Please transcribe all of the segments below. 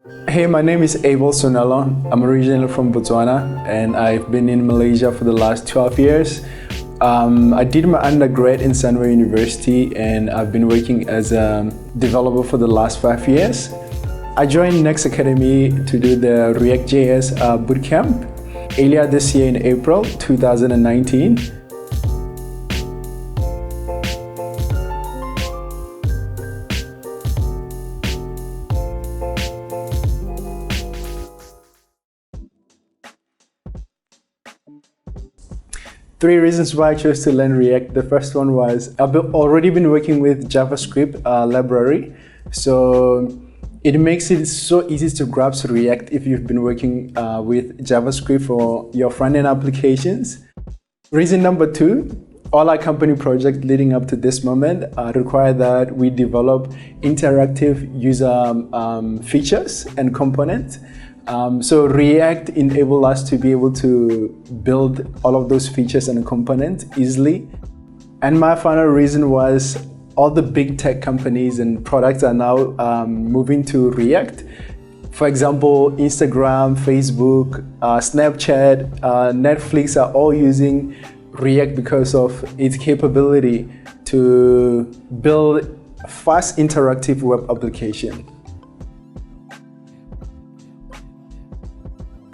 Hey, my name is Abel Senwelo. I'm originally from Botswana and I've been in Malaysia for the last 12 years. I did my undergrad in Senwelo University and I've been working as a developer for the last 5 years. I joined Next Academy to do the React.js bootcamp earlier this year in April 2019. Three reasons why I chose to learn React. The first one was I've already been working with JavaScript library, so it makes it so easy to grasp React if you've been working with JavaScript for your front-end applications. Reason number two, all our company projects leading up to this moment require that we develop interactive user features and components. So React enables us to be able to build all of those features and components easily. And my final reason was all the big tech companies and products are now moving to React. For example, Instagram, Facebook, Snapchat, Netflix are all using React because of its capability to build fast interactive web application.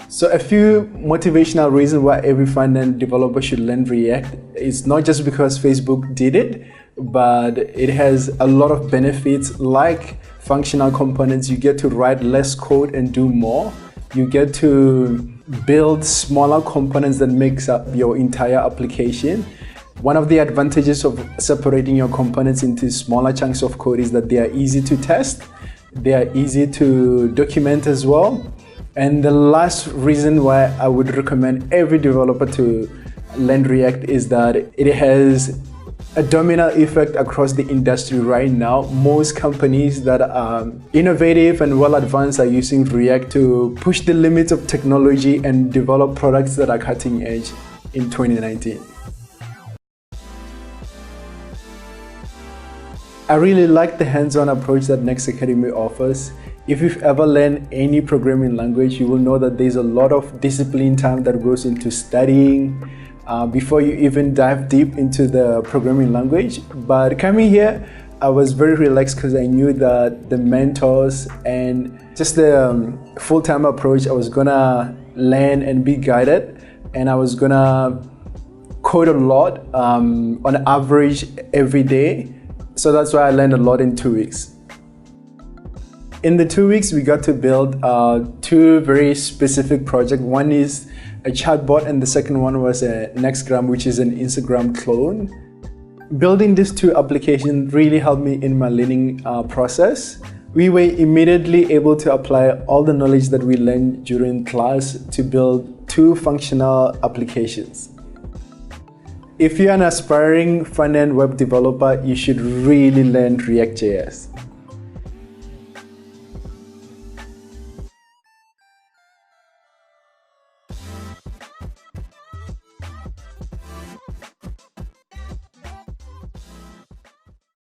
So a few motivational reasons why every front-end developer should learn React. It's not just because Facebook did it, but it has a lot of benefits like functional components. You get to write less code and do more. You get to build smaller components that makes up your entire application. One of the advantages of separating your components into smaller chunks of code is that they are easy to test. They are easy to document as well. And the last reason why I would recommend every developer to learn React is that it has a domino effect across the industry right now. Most companies that are innovative and well advanced are using React to push the limits of technology and develop products that are cutting edge in 2019. I really like the hands-on approach that Next Academy offers. If you've ever learned any programming language, you will know that there's a lot of discipline time that goes into studying before you even dive deep into the programming language. But coming here, I was very relaxed because I knew that the mentors and just the full-time approach, I was gonna learn and be guided, and I was gonna code a lot on average every day. So that's why I learned a lot in 2 weeks. In the 2 weeks, we got to build two very specific projects. One is a chatbot and the second one was a Nextgram, which is an Instagram clone. Building these two applications really helped me in my learning process. We were immediately able to apply all the knowledge that we learned during class to build two functional applications. If you're an aspiring front-end web developer, you should really learn React.js.